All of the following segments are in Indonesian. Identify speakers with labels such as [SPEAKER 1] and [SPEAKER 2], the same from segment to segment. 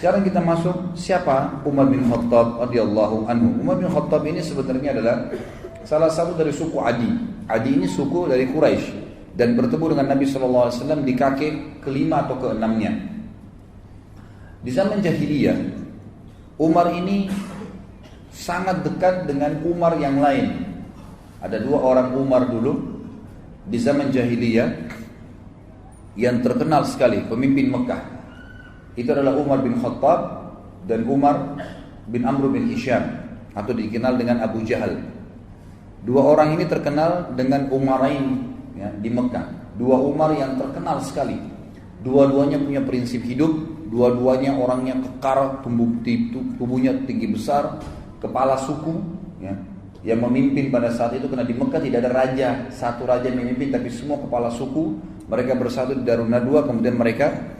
[SPEAKER 1] Sekarang kita masuk siapa Umar bin Khattab radhiyallahu anhu. Umar bin Khattab ini sebenarnya adalah salah satu dari suku Adi. Adi ini suku dari Quraisy dan bertemu dengan Nabi SAW di kakek kelima atau keenamnya. Di zaman jahiliyah, Umar ini sangat dekat dengan Umar yang lain. Ada dua orang Umar dulu di zaman jahiliyah yang terkenal sekali, pemimpin Mekah. Itu adalah Umar bin Khattab dan Umar bin Amr bin Hisham atau dikenal dengan Abu Jahal. Dua orang ini terkenal dengan Umarain ya, di Mekah. Dua Umar yang terkenal sekali. Dua-duanya punya prinsip hidup. Dua-duanya orangnya kekar, tubuhnya tinggi besar, kepala suku ya, yang memimpin pada saat itu. Karena di Mekah tidak ada raja, satu raja yang memimpin, tapi semua kepala suku. Mereka bersatu di Darun Nadwa, kemudian mereka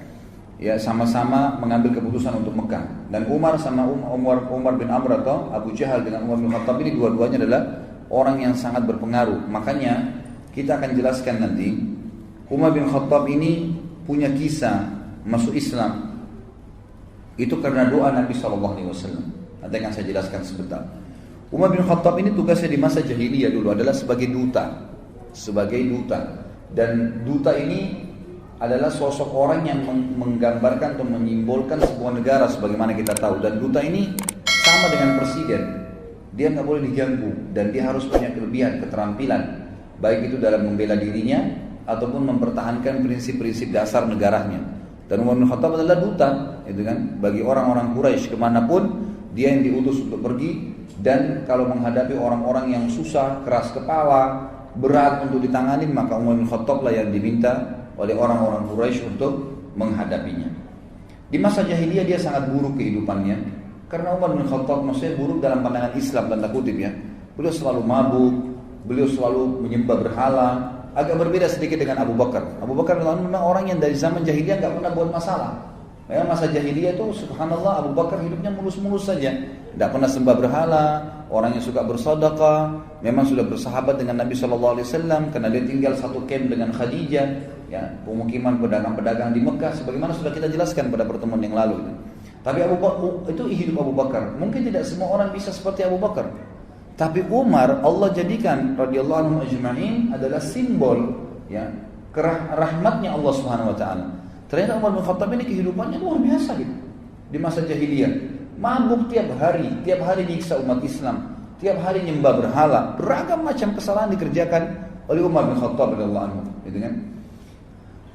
[SPEAKER 1] ya sama-sama mengambil keputusan untuk Mekah. Dan Umar sama Umar bin Amr atau Abu Jahal dengan Umar bin Khattab ini dua-duanya adalah orang yang sangat berpengaruh. Makanya kita akan jelaskan nanti Umar bin Khattab ini punya kisah masuk Islam itu karena doa Nabi SAW. Nanti akan saya jelaskan sebentar. Umar bin Khattab ini tugasnya di masa jahiliyah dulu adalah sebagai duta. Dan duta ini adalah sosok orang yang menggambarkan atau menyimbolkan sebuah negara sebagaimana kita tahu. Dan duta ini sama dengan presiden, dia nggak boleh diganggu dan dia harus punya kelebihan, keterampilan, baik itu dalam membela dirinya ataupun mempertahankan prinsip-prinsip dasar negaranya. Dan Umar bin Khattab adalah duta, itu kan, bagi orang-orang Quraisy kemanapun dia yang diutus untuk pergi. Dan kalau menghadapi orang-orang yang susah, keras kepala, berat untuk ditangani, maka Umar bin Khattab lah yang diminta oleh orang-orang Quraisy untuk menghadapinya. Di masa jahiliyah dia sangat buruk kehidupannya karena Umar bin Khattab maksudnya buruk dalam pandangan Islam tanda kutip ya. Beliau selalu mabuk, beliau selalu menyembah berhala. Agak berbeda sedikit dengan Abu Bakar. Abu Bakar memang orang yang dari zaman jahiliyah nggak pernah buat masalah. Ya, masa jahiliyah itu subhanallah Abu Bakar hidupnya mulus-mulus saja, tidak pernah sembah berhala, orang yang suka bersedekah, memang sudah bersahabat dengan Nabi SAW karena dia tinggal satu camp dengan Khadijah, ya, pemukiman pedagang-pedagang di Mekah, sebagaimana sudah kita jelaskan pada pertemuan yang lalu. Tapi Abu Bakar itu hidup Abu Bakar. Mungkin tidak semua orang bisa seperti Abu Bakar, tapi Umar Allah jadikan radhiyallahu anhu ajma'in adalah simbol ya rahmatnya Allah Subhanahu Wa Taala. Ternyata Umar bin Khattab ini kehidupannya luar biasa gitu. Di masa jahiliyah, mabuk tiap hari nyiksa umat Islam, tiap hari nyembah berhala, beragam macam kesalahan dikerjakan oleh Umar bin Khattab radhiyallahu anhu, gitu kan?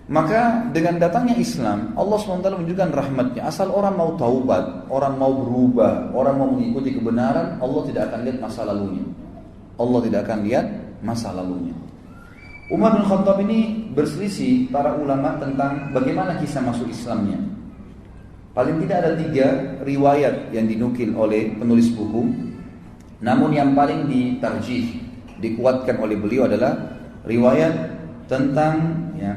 [SPEAKER 1] Maka dengan datangnya Islam, Allah SWT menunjukkan rahmatnya. Asal orang mau taubat, orang mau berubah, orang mau mengikuti kebenaran, Allah tidak akan lihat masa lalunya. Allah tidak akan lihat masa lalunya. Umar bin Khattab ini berselisih para ulama tentang bagaimana kisah masuk Islamnya. Paling tidak ada 3 riwayat yang dinukil oleh penulis buku. Namun yang paling ditarjih, dikuatkan oleh beliau adalah riwayat tentang ya,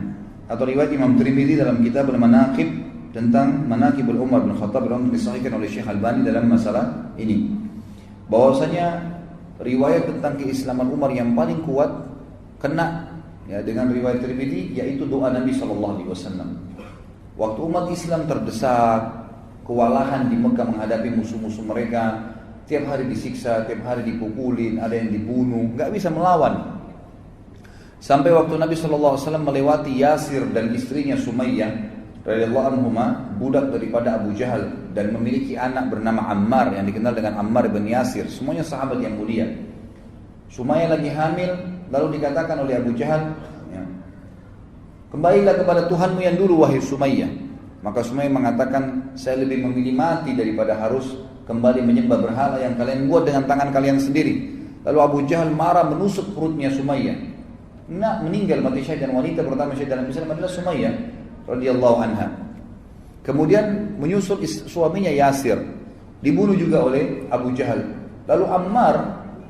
[SPEAKER 1] atau riwayat Imam Tirmidzi dalam kitab Al-Manaqib tentang Manaqibul Umar bin Khattab yang disahihkan oleh Syekh Albani dalam masalah ini. Bahwasanya riwayat tentang keislaman Umar yang paling kuat kena ya dengan riwayat Tirmidzi, yaitu doa Nabi SAW. Waktu umat Islam terdesak, kewalahan di Mekah menghadapi musuh-musuh mereka, tiap hari disiksa, tiap hari dipukulin, ada yang dibunuh, nggak bisa melawan. Sampai waktu Nabi SAW melewati Yasir dan istrinya Sumayyah radhiyallahu anhuma, budak daripada Abu Jahal, dan memiliki anak bernama Ammar yang dikenal dengan Ammar bin Yasir, semuanya sahabat yang mulia. Sumayyah lagi hamil, lalu dikatakan oleh Abu Jahal, ya, kembalilah kepada Tuhanmu yang dulu wahai Sumayyah. Maka Sumayyah mengatakan, saya lebih memilih mati daripada harus kembali menyembah berhala yang kalian buat dengan tangan kalian sendiri. Lalu Abu Jahal marah menusuk perutnya Sumayyah. Nah, meninggal mati syahid, dan wanita pertama syahid dalam Islam adalah Sumayyah radhiyallahu anha. Kemudian menyusul suaminya Yasir, dibunuh juga oleh Abu Jahal. Lalu Ammar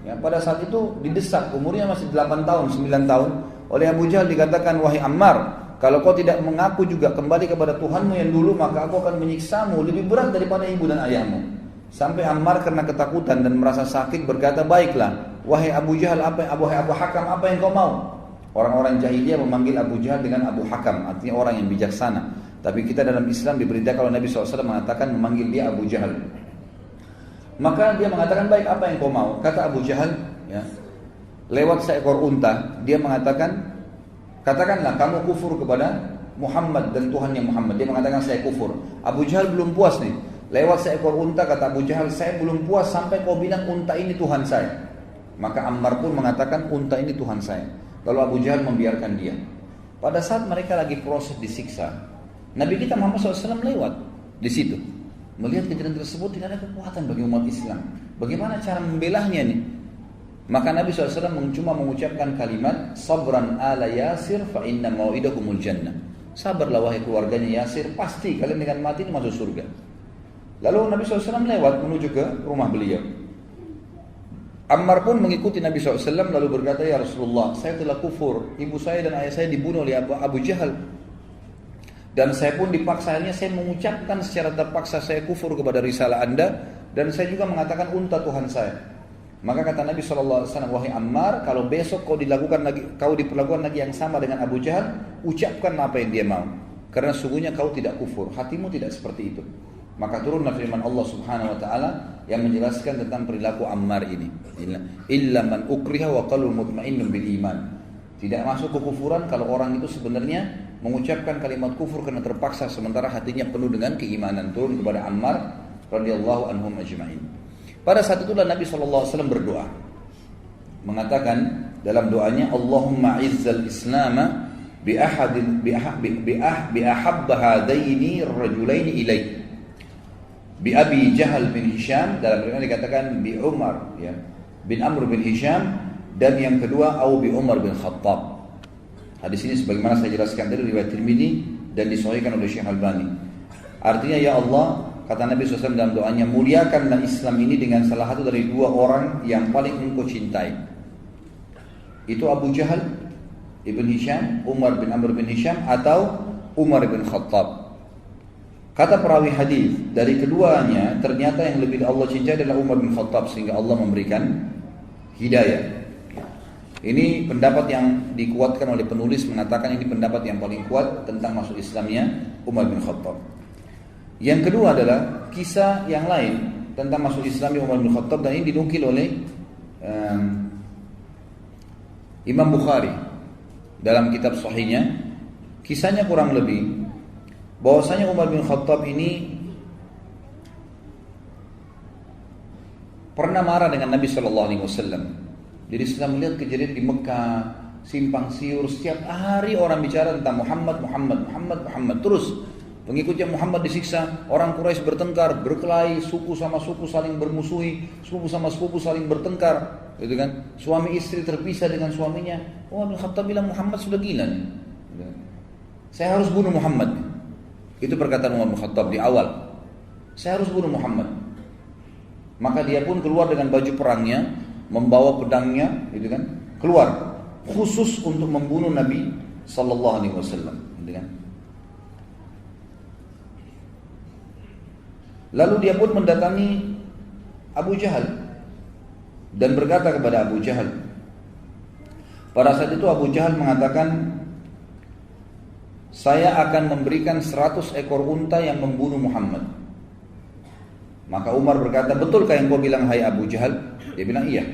[SPEAKER 1] ya, pada saat itu didesak, umurnya masih 8 tahun, 9 tahun, oleh Abu Jahal dikatakan, wahai Ammar, kalau kau tidak mengaku juga kembali kepada Tuhanmu yang dulu, maka aku akan menyiksamu lebih berat daripada ibu dan ayahmu. Sampai Ammar karena ketakutan dan merasa sakit berkata, baiklah, wahai Abu Jahal, wahai Abu Hakam, apa yang kau mau? Orang-orang jahiliyah memanggil Abu Jahal dengan Abu Hakam, artinya orang yang bijaksana. Tapi kita dalam Islam diberitakan kalau Nabi SAW mengatakan memanggil dia Abu Jahal. Maka dia mengatakan, baik, apa yang kau mau? Kata Abu Jahal, ya, lewat seekor unta, dia mengatakan, katakanlah kamu kufur kepada Muhammad dan Tuhannya Muhammad. Dia mengatakan saya kufur. Abu Jahal belum puas nih. Lewat seekor unta, kata Abu Jahal, saya belum puas sampai kau bilang unta ini Tuhan saya. Maka Ammar pun mengatakan unta ini Tuhan saya. Lalu Abu Jahal membiarkan dia. Pada saat mereka lagi proses disiksa, Nabi kita Muhammad SAW lewat di situ. Melihat kejadian tersebut tidak ada kekuatan bagi umat Islam. Bagaimana cara membelahnya nih? Maka Nabi SAW cuma mengucapkan kalimat, sabran ala Yasir fa inna mau'idakumul jannah. Sabarlah wahai keluarganya Yasir, pasti kalian dengan mati ini masuk surga. Lalu Nabi SAW lewat menuju ke rumah beliau. Ammar pun mengikuti Nabi SAW lalu berkata, ya Rasulullah, saya telah kufur. Ibu saya dan ayah saya dibunuh oleh Abu Jahal. Dan saya pun dipaksanya, saya mengucapkan secara terpaksa saya kufur kepada risalah anda. Dan saya juga mengatakan unta Tuhan saya. Maka kata Nabi SAW, wahai Ammar, kalau besok kau diperlakukan lagi yang sama dengan Abu Jahal, ucapkan apa yang dia mau. Karena sungguhnya kau tidak kufur, hatimu tidak seperti itu. Maka turunlah firman Allah Subhanahu wa taala yang menjelaskan tentang perilaku Ammar ini. Illa man ukriha wa qalbu mutmainnun bil iman. Tidak masuk kekufuran kalau orang itu sebenarnya mengucapkan kalimat kufur karena terpaksa sementara hatinya penuh dengan keimanan. Turun kepada Ammar radhiyallahu anhum ajma'in. Pada saat itulah Nabi SAW berdoa, mengatakan dalam doanya, Allahumma izzal Islam bi ahabba hadaini rajulaini ilaik. Bi Abi Jahal bin Hisham, dalam riwayat dikatakan bi Umar, ya, bin Amr bin Hisham, dan yang kedua au bi Umar bin Khattab. Hadis ini sebagaimana saya jelaskan tadi riwayat Tirmidzi dan disahihkan oleh Syekh Albani. Artinya, ya Allah, kata Nabi SAW dalam doanya, muliakanlah Islam ini dengan salah satu dari dua orang yang paling engkau cintai. Itu Abu Jahal ibn Hisham, Umar bin Amr bin Hisham, atau Umar bin Khattab. Kata perawi hadis, dari keduanya ternyata yang lebih Allah cintai adalah Umar bin Khattab, sehingga Allah memberikan hidayah. Ini pendapat yang dikuatkan oleh penulis, mengatakan ini pendapat yang paling kuat tentang masuk Islamnya Umar bin Khattab. Yang kedua adalah kisah yang lain tentang masuk Islamnya Umar bin Khattab, dan ini dinukil oleh Imam Bukhari dalam kitab Sahihnya. Kisahnya kurang lebih bahwasanya Umar bin Khattab ini pernah marah dengan Nabi SAW. Jadi setelah melihat kejadian di Mekah, simpang siur, setiap hari orang bicara tentang Muhammad. Terus pengikutnya Muhammad disiksa, orang Quraisy bertengkar, berkelahi, suku sama suku saling bermusuhi, sepupu sama sepupu saling bertengkar, gitu kan? Suami istri terpisah dengan suaminya. Umar bin Khattab bilang, Muhammad sudah gila nih. Saya harus bunuh Muhammad. Itu perkataan Umar bin Khattab di awal. Saya harus bunuh Muhammad. Maka dia pun keluar dengan baju perangnya, membawa pedangnya, gitu kan? Keluar khusus untuk membunuh Nabi sallallahu alaihi wasallam, gitu kan? Lalu dia pun mendatangi Abu Jahal dan berkata kepada Abu Jahal. Pada saat itu Abu Jahal mengatakan, saya akan memberikan 100 ekor unta yang membunuh Muhammad. Maka Umar berkata, betulkah yang kau bilang hai Abu Jahal? Dia bilang iya.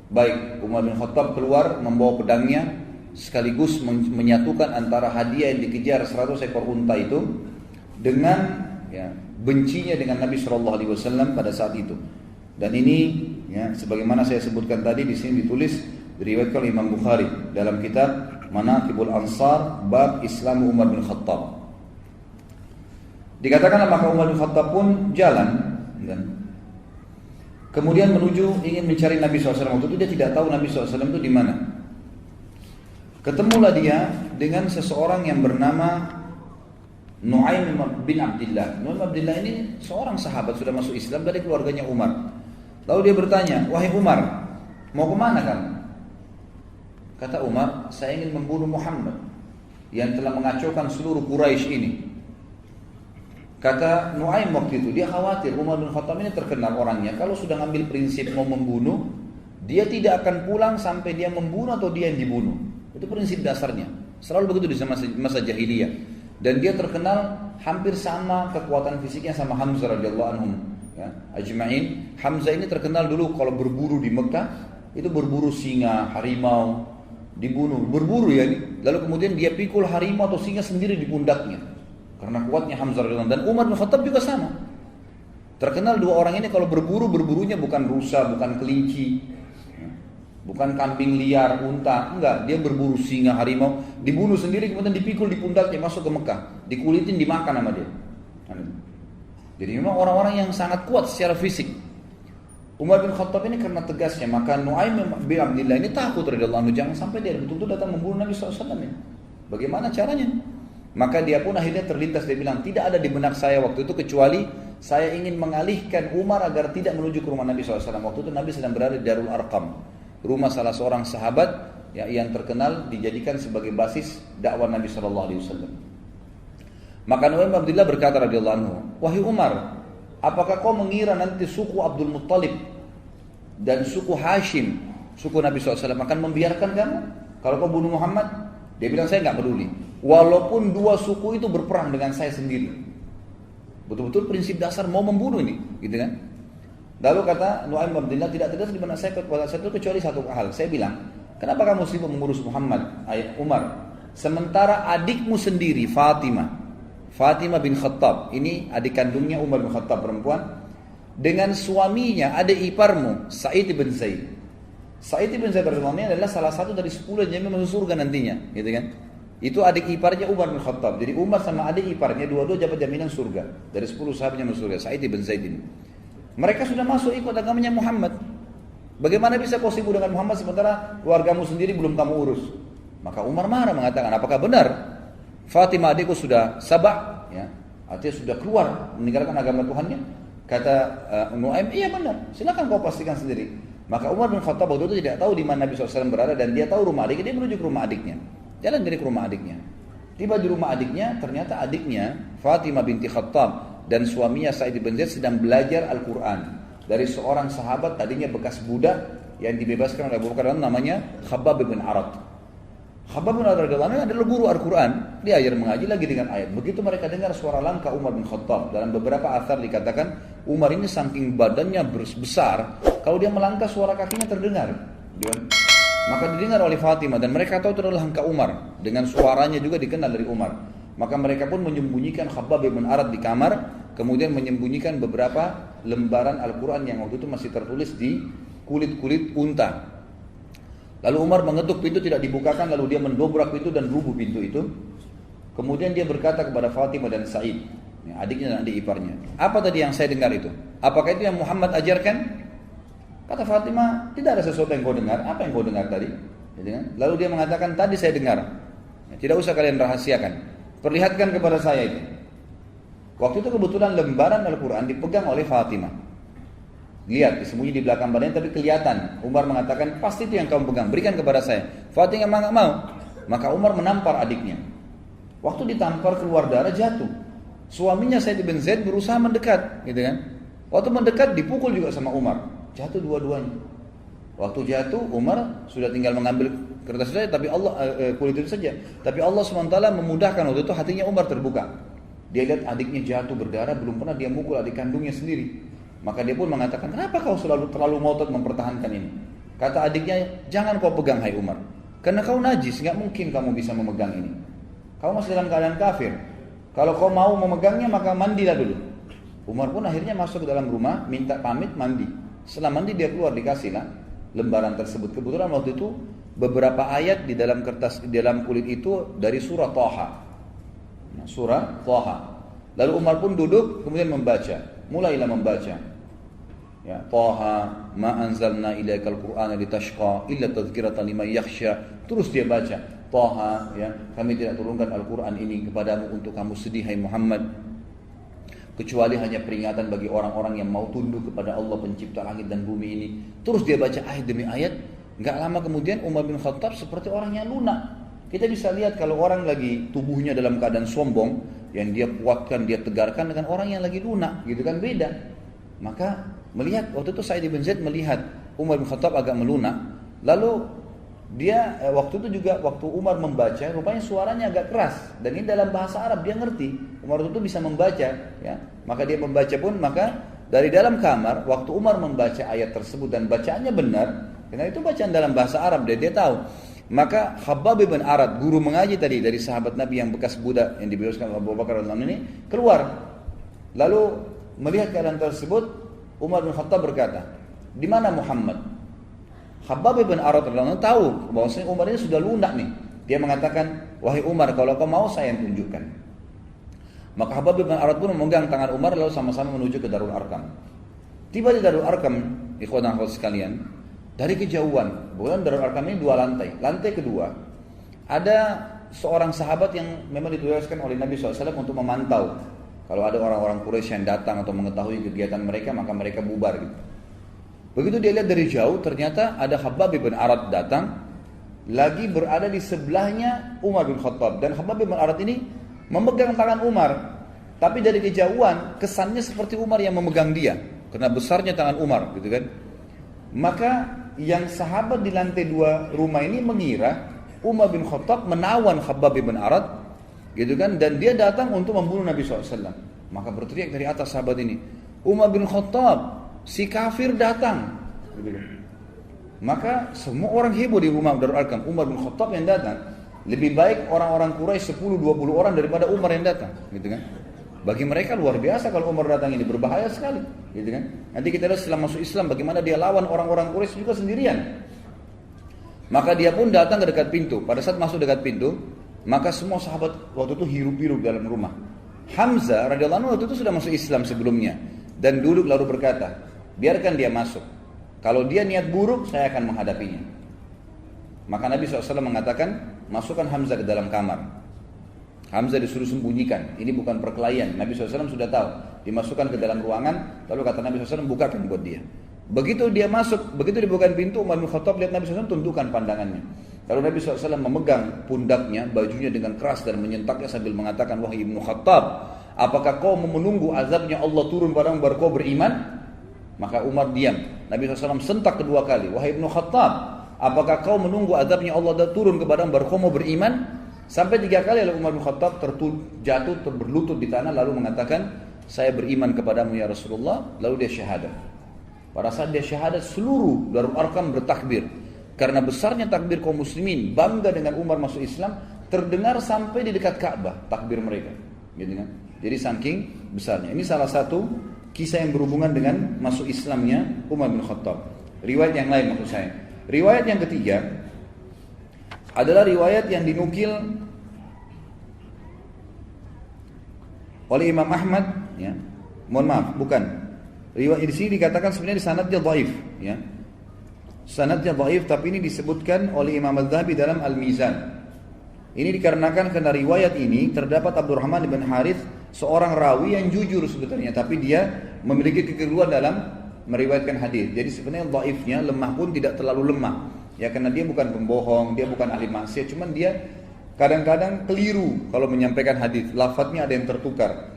[SPEAKER 1] Baik, Umar bin Khattab keluar membawa pedangnya, sekaligus menyatukan antara hadiah yang dikejar 100 ekor unta itu dengan bencinya dengan Nabi SAW pada saat itu. Dan ini sebagaimana saya sebutkan tadi, di sini ditulis diriwayatkan oleh Imam Bukhari dalam kitab Manaqibul Ansar bab Islam Umar bin Khattab. Dikatakan maka Umar bin Khattab pun jalan kemudian menuju ingin mencari Nabi SAW. Waktu itu dia tidak tahu Nabi SAW itu di mana. Ketemulah dia dengan seseorang yang bernama Nu'aim bin Abdillah. Nu'aim bin Abdillah ini seorang sahabat sudah masuk Islam dari keluarganya Umar. Lalu dia bertanya, wahai Umar, mau kemana kamu? Kata Umar, saya ingin membunuh Muhammad yang telah mengacaukan seluruh Quraisy ini. Kata Nu'aim waktu itu, dia khawatir Umar bin Khattab ini terkenal orangnya, kalau sudah ngambil prinsip mau membunuh, dia tidak akan pulang sampai dia membunuh atau dia yang dibunuh. Itu prinsip dasarnya. Selalu begitu di masa jahiliyah. Dan dia terkenal hampir sama kekuatan fisiknya sama Hamzah radhiyallahu anhum, ya, ajma'in. Hamzah ini terkenal dulu kalau berburu di Mekah, itu berburu singa, harimau, dibunuh, berburu ya. Lalu kemudian dia pikul harimau atau singa sendiri di pundaknya. Karena kuatnya Hamzah radhiyallahu anhu. Dan Umar bin Khattab juga sama. Terkenal dua orang ini kalau berburu, berburunya bukan rusa, bukan kelinci, bukan kambing liar, unta, enggak. Dia berburu singa, harimau, dibunuh sendiri, kemudian dipikul di pundaknya, masuk ke Mekah, dikulitin, dimakan sama dia. Jadi memang orang-orang yang sangat kuat secara fisik. Umar bin Khattab ini karena tegasnya, maka Nu'aim bin Abdillah ini takut radhiyallahu anhu, jangan sampai dia betul-betul datang membunuh Nabi SAW ini. Bagaimana caranya? Maka dia pun akhirnya terlintas, dia bilang, tidak ada di benak saya waktu itu kecuali saya ingin mengalihkan Umar agar tidak menuju ke rumah Nabi SAW. Waktu itu Nabi sedang berada di Darul Arqam, rumah salah seorang sahabat ya, yang terkenal dijadikan sebagai basis dakwah Nabi SAW. Maka Nu'aim bin Abdillah berkata radhiyallahu anhu, wahai Umar, apakah kau mengira nanti suku Abdul Muttalib dan suku Hashim, suku Nabi SAW akan membiarkan kamu kalau kau bunuh Muhammad? Dia bilang, saya nggak peduli. Walaupun dua suku itu berperang dengan saya sendiri. Betul-betul prinsip dasar mau membunuh ini, gitu kan? Lalu kata Nu'aim bin Abdillah, tidak terdapat di benak saya kecuali satu hal. Saya bilang, kenapa kamu sibuk mengurus Muhammad, Umar? Sementara adikmu sendiri, Fatimah bin Khattab, ini adik kandungnya Umar bin Khattab perempuan, dengan suaminya, adik iparmu, Sa'id bin Zaid. Sa'id bin Zaid radhiyallahu anhu adalah salah satu dari 10 yang masuk surga nantinya, gitu kan? Itu adik iparnya Umar bin Khattab. Jadi Umar sama adik iparnya dua-dua dapat jaminan surga dari 10 sahabatnya masuk surga. Sa'id bin Zaid ini. Mereka sudah masuk ikut agamanya Muhammad. Bagaimana bisa kau sibuk dengan Muhammad sementara keluargamu sendiri belum kamu urus? Maka Umar marah mengatakan, apakah benar Fatimah adikku sudah sabah, ya, artinya sudah keluar meninggalkan agama Tuhannya? Kata Nu'aim, iya benar. Silakan kau pastikan sendiri. Maka Umar bin Khattab waktu itu tidak tahu di mana Nabi SAW berada dan dia tahu rumah adiknya, dia menuju ke rumah adiknya. Jalan dari ke rumah adiknya. Tiba di rumah adiknya, ternyata adiknya Fatimah binti Khattab dan suaminya Sa'id bin Zaid sedang belajar Al-Quran dari seorang sahabat tadinya bekas budak yang dibebaskan oleh Abu Bakar, namanya Khabbab bin Arad. Khabbab bin Arad adalah guru Al-Quran, dia ajar mengaji lagi dengan ayat. Begitu mereka dengar suara langkah Umar bin Khattab, dalam beberapa athar dikatakan Umar ini saking badannya besar, kalau dia melangkah suara kakinya terdengar. Maka didengar oleh Fatimah dan mereka tahu itu adalah langkah Umar. Dengan suaranya juga dikenal dari Umar. Maka mereka pun menyembunyikan Khabbab bin Arad di kamar, kemudian menyembunyikan beberapa lembaran Al-Quran yang waktu itu masih tertulis di kulit-kulit unta. Lalu Umar mengetuk pintu, tidak dibukakan, lalu dia mendobrak pintu dan rubuh pintu itu. Kemudian dia berkata kepada Fatimah dan Sa'id, adiknya dan adik iparnya, apa tadi yang saya dengar itu? Apakah itu yang Muhammad ajarkan? Kata Fatimah, tidak ada sesuatu yang kau dengar. Apa yang kau dengar tadi? Lalu dia mengatakan, tadi saya dengar. Tidak usah kalian rahasiakan. Perlihatkan kepada saya itu. Waktu itu kebetulan lembaran Al-Quran dipegang oleh Fatimah. Lihat, disembunyi di belakang badannya tapi kelihatan. Umar mengatakan, pasti itu yang kamu pegang, berikan kepada saya. Fatimah nggak mau. Maka Umar menampar adiknya. Waktu ditampar keluar darah, jatuh. Suaminya Sa'id bin Zaid berusaha mendekat, gitu kan? Waktu mendekat dipukul juga sama Umar. Jatuh dua-duanya. Waktu jatuh Umar sudah tinggal mengambil kertas saja, tapi Allah kulit itu saja. Tapi Allah SWT memudahkan waktu itu hatinya Umar terbuka. Dia lihat adiknya jatuh berdarah, belum pernah dia mukul adik kandungnya sendiri. Maka dia pun mengatakan, kenapa kau selalu terlalu ngotot mempertahankan ini? Kata adiknya, jangan kau pegang hai Umar, karena kau najis, nggak mungkin kamu bisa memegang ini. Kau masih dalam keadaan kafir. Kalau kau mau memegangnya maka mandilah dulu. Umar pun akhirnya masuk ke dalam rumah, minta pamit mandi. Setelah mandi dia keluar, dikasihlah lembaran tersebut. Kebetulan waktu itu beberapa ayat di dalam kertas, di dalam kulit itu dari surah Thaha. Nah, surah Thaha. Lalu Umar pun duduk kemudian membaca. Mulailah membaca. Ya, Thaha ma anzalna ilaikal Qur'ana litashqa illa tadhkiratan liman yakhsha. Terus dia baca. Thaha, ya, kami tidak turunkan Al-Quran ini kepadamu untuk kamu sedih hai Muhammad, kecuali hanya peringatan bagi orang-orang yang mau tunduk kepada Allah pencipta langit dan bumi ini. Terus dia baca ayat demi ayat. Gak lama kemudian Umar bin Khattab seperti orang yang lunak. Kita bisa lihat kalau orang lagi tubuhnya dalam keadaan sombong, yang dia kuatkan, dia tegarkan, dengan orang yang lagi lunak, gitu kan, beda. Maka melihat waktu itu Sa'id bin Zaid melihat Umar bin Khattab agak melunak, lalu Dia waktu itu juga waktu Umar membaca, rupanya suaranya agak keras dan ini dalam bahasa Arab dia ngerti. Umar itu bisa membaca, ya. Maka dia membaca pun, maka dari dalam kamar waktu Umar membaca ayat tersebut dan bacaannya benar, karena itu bacaan dalam bahasa Arab dia tahu. Maka Khabbab bin Arad, guru mengaji tadi dari sahabat Nabi yang bekas budak yang dibebaskan oleh Abu Bakar radhiyallahu anhu ini, keluar. Lalu melihat keadaan tersebut, Umar bin Khattab berkata, "Di mana Muhammad?" Khabbab bin Arad radhiyallahu anhu tahu bahwasanya Umar ini sudah lunak nih. Dia mengatakan, "Wahai Umar, kalau kau mau saya yang tunjukkan." Maka Khabbab bin Arad pun memegang tangan Umar lalu sama-sama menuju ke Darul Arqam. Tiba di Darul Arqam, ikhwan dan akhwat sekalian, dari kejauhan, bukan Darul Arqam ini 2 lantai. Lantai kedua, ada seorang sahabat yang memang ditugaskan oleh Nabi SAW untuk memantau. Kalau ada orang-orang Quraisy yang datang atau mengetahui kegiatan mereka, maka mereka bubar gitu. Begitu dia lihat dari jauh, ternyata ada Khabbab bin Arad datang, lagi berada di sebelahnya Umar bin Khattab. Dan Khabbab bin Arad ini memegang tangan Umar, tapi dari kejauhan kesannya seperti Umar yang memegang dia, karena besarnya tangan Umar, gitu kan. Maka yang sahabat di lantai 2 rumah ini mengira Umar bin Khattab menawan Khabbab bin Arad, gitu kan, dan dia datang untuk membunuh Nabi SAW. Maka berteriak dari atas sahabat ini, "Umar bin Khattab, si kafir datang." Maka semua orang heboh di rumah Darul Arqam. Umar bin Khattab yang datang, lebih baik orang-orang Quraisy 10-20 orang daripada Umar yang datang, gitu kan. Bagi mereka luar biasa kalau Umar datang, ini berbahaya sekali, gitu kan. Nanti kita lihat setelah masuk Islam bagaimana dia lawan orang-orang Quraisy juga sendirian. Maka dia pun datang ke dekat pintu. Pada saat masuk dekat pintu, maka semua sahabat waktu itu hirup-hirup dalam rumah. Hamzah radhiyallahu anhu waktu itu sudah masuk Islam sebelumnya dan duduk lalu berkata, "Biarkan dia masuk. Kalau dia niat buruk, saya akan menghadapinya." Maka Nabi SAW mengatakan, "Masukkan Hamzah ke dalam kamar." Hamzah disuruh sembunyikan. Ini bukan perkelahian. Nabi SAW sudah tahu. Dimasukkan ke dalam ruangan, lalu kata Nabi SAW, "Bukakan buat dia." Begitu dia masuk, begitu dibukakan pintu, Umar bin Khattab lihat Nabi SAW, tundukkan pandangannya. Lalu Nabi SAW memegang pundaknya, bajunya dengan keras dan menyentaknya sambil mengatakan, "Wahai Ibnu Khattab, apakah kau menunggu azabnya Allah turun padamu baru kau beriman?" Maka Umar diam. Nabi SAW sentak kedua kali, "Wahai Ibnu Khattab, apakah kau menunggu azabnya Allah turun kepadamu baru kau mau beriman?" Sampai 3 kali lalu Umar bin Khattab jatuh berlutut di tanah lalu mengatakan, "Saya beriman kepadamu ya Rasulullah." Lalu dia syahadat. Pada saat dia syahadat, seluruh Darul Arqam bertakbir. Karena besarnya takbir kaum muslimin, bangga dengan Umar masuk Islam, terdengar sampai di dekat Ka'bah takbir mereka, gitu kan. Jadi saking besarnya. Ini salah satu kisah yang berhubungan dengan masuk Islamnya Umar bin Khattab. Riwayat yang lain maksud saya. Riwayat yang ketiga adalah riwayat yang dinukil oleh Imam Ahmad, ya. Mohon maaf, bukan. Riwayat di sini dikatakan sebenarnya sanadnya dhaif, ya. Sanadnya dhaif, tapi ini disebutkan oleh Imam Az-Zahabi dalam Al-Mizan. Ini dikarenakan karena riwayat ini terdapat Abdurrahman bin Harith, seorang rawi yang jujur sebetulnya, tapi dia memiliki kekeliruan dalam meriwayatkan hadis. Jadi sebenarnya dhaifnya, lemah pun tidak terlalu lemah. Ya, karena dia bukan pembohong, dia bukan ahli maksiat, cuman dia kadang-kadang keliru kalau menyampaikan hadis, lafadznya ada yang tertukar,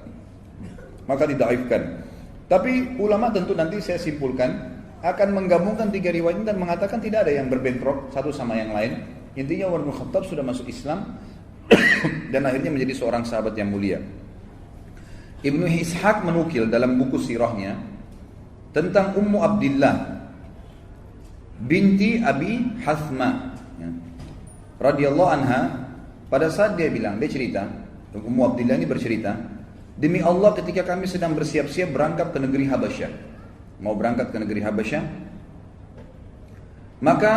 [SPEAKER 1] maka didhaifkan. Tapi ulama tentu nanti saya simpulkan akan menggabungkan 3 riwayat ini dan mengatakan tidak ada yang berbentrok satu sama yang lain. Intinya Umar bin Khattab sudah masuk Islam dan akhirnya menjadi seorang sahabat yang mulia. Ibnu Ishaq menukil dalam buku sirahnya tentang Ummu Abdillah binti Abi Hathma, ya, radhiyallahu anha. Pada saat dia cerita, Ummu Abdillah ini bercerita, "Demi Allah ketika kami sedang bersiap-siap berangkat ke negeri Habasyah, mau berangkat ke negeri Habasyah, maka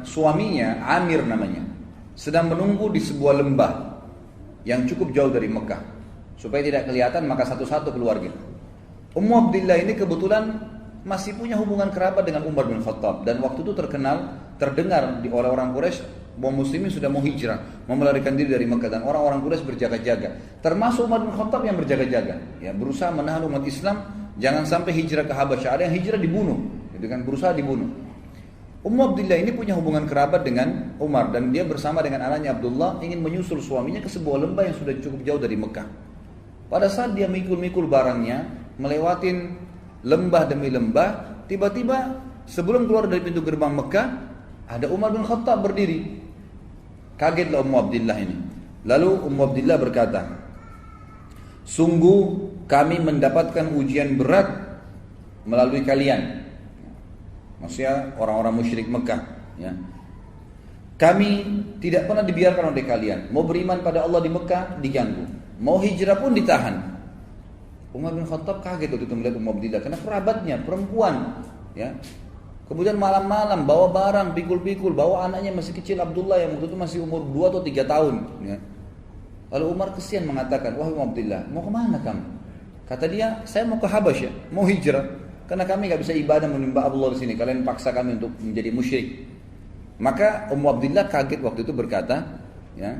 [SPEAKER 1] suaminya Amir namanya sedang menunggu di sebuah lembah yang cukup jauh dari Mekah supaya tidak kelihatan, maka satu-satu keluar gitu. Ummu Abdillah ini kebetulan masih punya hubungan kerabat dengan Umar bin Khattab dan waktu itu terdengar di orang-orang Quraisy bahwa muslimin sudah mau hijrah, mau melarikan diri dari Mekah dan orang-orang Quraisy berjaga-jaga. Termasuk Umar bin Khattab yang berjaga-jaga, ya, berusaha menahan umat Islam jangan sampai hijrah ke Habasyah. Ada yang hijrah dibunuh, gitu kan, berusaha dibunuh. Ummu Abdillah ini punya hubungan kerabat dengan Umar dan dia bersama dengan anaknya Abdullah ingin menyusul suaminya ke sebuah lembah yang sudah cukup jauh dari Mekah. Pada saat dia mikul-mikul barangnya, melewatin lembah demi lembah, tiba-tiba sebelum keluar dari pintu gerbang Mekah, Ada Umar bin Khattab berdiri. Kagetlah Ummu Abdillah ini. Lalu Ummu Abdillah berkata, sungguh kami mendapatkan ujian berat melalui kalian. Maksudnya orang-orang musyrik Mekah, ya. Kami tidak pernah dibiarkan oleh kalian. Mau beriman pada Allah di Mekah diganggu, mau hijrah pun ditahan. Umar bin Khattab kaget waktu itu melihat Ummu Abdillah karena kerabatnya perempuan, ya. Kemudian malam-malam bawa barang pikul-pikul, bawa anaknya masih kecil Abdullah yang waktu itu masih umur 2 atau 3 tahun, ya. Lalu Umar kesian mengatakan, wahai Ummu Abdillah, mau kemana kamu? Kata dia, saya mau ke Habasyah, mau hijrah, karena kami nggak bisa ibadah menyembah Allah di sini. Kalian paksa kami untuk menjadi musyrik. Maka Ummu Abdillah kaget waktu itu berkata, ya,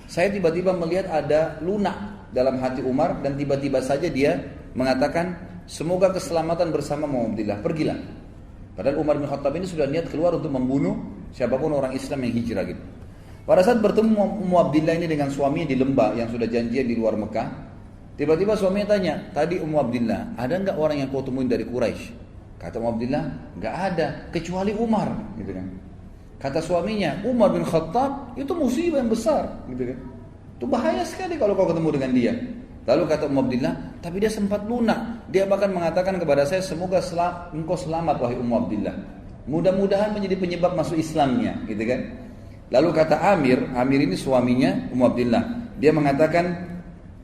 [SPEAKER 1] saya tiba-tiba melihat ada lunak dalam hati Umar dan tiba-tiba saja dia mengatakan, semoga keselamatan bersama Ummu Abdillah, pergilah. Padahal Umar bin Khattab ini sudah niat keluar untuk membunuh siapapun orang Islam yang hijrah gitu. Pada saat bertemu Ummu Abdillah ini dengan suaminya di lembah yang sudah janjian di luar Mekah, tiba-tiba suaminya tanya, tadi Ummu Abdillah, ada enggak orang yang kau temuin dari Quraisy? Kata Ummu Abdillah, enggak ada, kecuali Umar, gitu kan. Kata suaminya, Umar bin Khattab itu musibah yang besar, gitu kan. Itu bahaya sekali kalau kau ketemu dengan dia. Lalu kata Ummu Abdillah, tapi dia sempat lunak. Dia bahkan mengatakan kepada saya, semoga engkau selamat wahai Ummu Abdillah. Mudah-mudahan menjadi penyebab masuk Islamnya, gitu kan. Lalu kata Amir ini suaminya Ummu Abdillah. Dia mengatakan,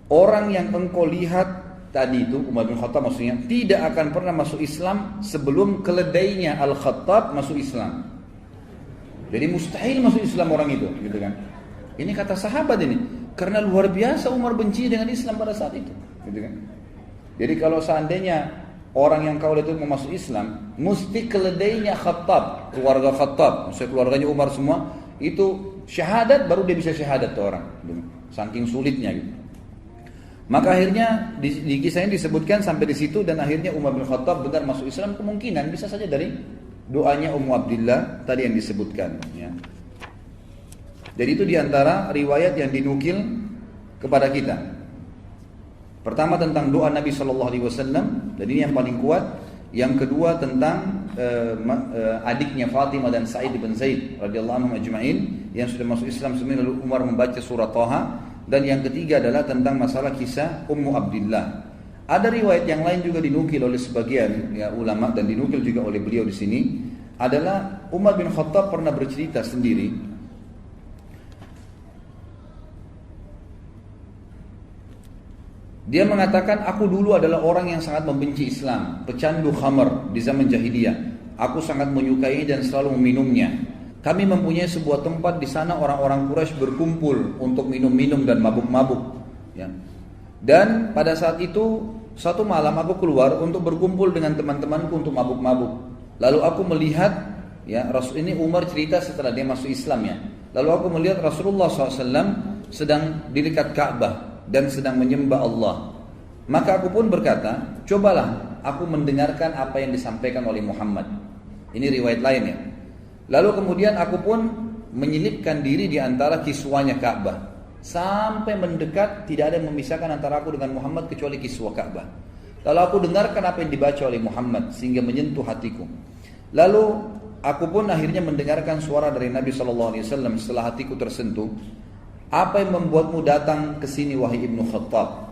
[SPEAKER 1] orang yang engkau lihat tadi itu, Umar bin Khattab maksudnya, tidak akan pernah masuk Islam sebelum keledainya Al-Khattab masuk Islam. Jadi mustahil masuk Islam orang itu, gitu kan. Ini kata sahabat ini, karena luar biasa Umar benci dengan Islam pada saat itu, gitu kan. Jadi kalau seandainya orang yang kau lihat itu mau masuk Islam, mesti keledainya Khattab, keluarga Khattab, maksudnya keluarganya Umar semua, itu syahadat baru dia bisa syahadat tuh orang, gitu. Saking sulitnya gitu. Maka akhirnya di kisahnya disebutkan sampai di situ dan akhirnya Umar bin Khattab benar masuk Islam, kemungkinan bisa saja dari doanya Ummu Abdillah tadi yang disebutkan, ya. Jadi itu diantara riwayat yang dinukil kepada kita. Pertama tentang doa Nabi SAW, dan ini yang paling kuat. Yang kedua tentang adiknya Fatimah dan Sa'id bin Zaid radhiyallahu anhum ajma'in yang sudah masuk Islam sebenarnya, lalu Umar membaca surah Thaha. Dan yang ketiga adalah tentang masalah kisah Ummu Abdillah. Ada riwayat yang lain juga dinukil oleh sebagian ya, ulama dan dinukil juga oleh beliau di sini, adalah Umar bin Khattab pernah bercerita sendiri. Dia mengatakan, aku dulu adalah orang yang sangat membenci Islam, pecandu khamar di zaman jahiliyah. Aku sangat menyukai dan selalu meminumnya. Kami mempunyai sebuah tempat di sana orang-orang Quraisy berkumpul untuk minum-minum dan mabuk-mabuk. Ya. Dan pada saat itu, satu malam aku keluar untuk berkumpul dengan teman-temanku untuk mabuk-mabuk. Lalu aku melihat, ya Rasul ini Umar cerita setelah dia masuk Islam ya. Lalu aku melihat Rasulullah SAW sedang di dekat Ka'bah dan sedang menyembah Allah. Maka aku pun berkata, cobalah aku mendengarkan apa yang disampaikan oleh Muhammad. Ini riwayat lain ya. Lalu kemudian aku pun menyelipkan diri di antara kiswanya Ka'bah. Sampai mendekat, tidak ada yang memisahkan antara aku dengan Muhammad kecuali kiswah Ka'bah. Lalu aku dengarkan apa yang dibaca oleh Muhammad sehingga menyentuh hatiku. Lalu aku pun akhirnya mendengarkan suara dari Nabi SAW setelah hatiku tersentuh. Apa yang membuatmu datang ke sini wahai Ibnu Khattab?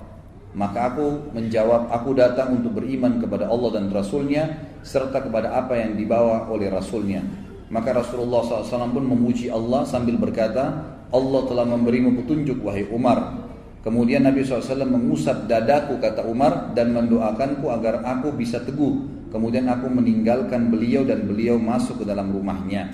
[SPEAKER 1] Maka aku menjawab, aku datang untuk beriman kepada Allah dan Rasulnya serta kepada apa yang dibawa oleh Rasulnya. Maka Rasulullah SAW pun memuji Allah sambil berkata, Allah telah memberimu petunjuk wahai Umar. Kemudian Nabi SAW mengusap dadaku kata Umar dan mendoakanku agar aku bisa teguh. Kemudian aku meninggalkan beliau dan beliau masuk ke dalam rumahnya.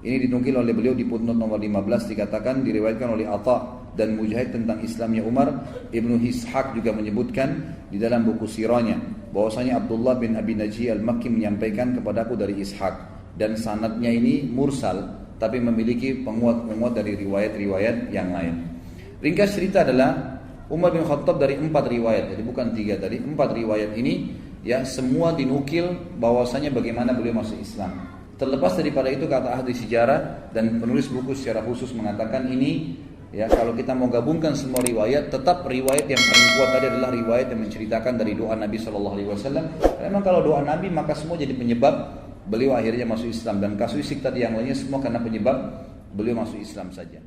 [SPEAKER 1] Ini dinukil oleh beliau di footnote nomor 15, dikatakan diriwayatkan oleh Atha dan Mujahid tentang Islamnya Umar. Ibnu Ishaq juga menyebutkan di dalam buku sirahnya bahwasanya Abdullah bin Abi Najih al-Makki menyampaikan kepadaku dari Ishaq. Dan sanadnya ini mursal, tapi memiliki penguat-penguat dari riwayat-riwayat yang lain. Ringkas cerita adalah Umar bin Khattab dari 4 riwayat, jadi bukan 3 tadi, 4 riwayat ini ya semua dinukil bahwasanya bagaimana beliau masuk Islam. Terlepas daripada itu kata ahli sejarah dan penulis buku secara khusus mengatakan ini ya kalau kita mau gabungkan semua riwayat, tetap riwayat yang paling kuat tadi adalah riwayat yang menceritakan dari doa Nabi SAW. Memang kalau doa Nabi maka semua jadi penyebab beliau akhirnya masuk Islam. Dan kasuistik tadi yang lainnya semua karena penyebab beliau masuk Islam saja.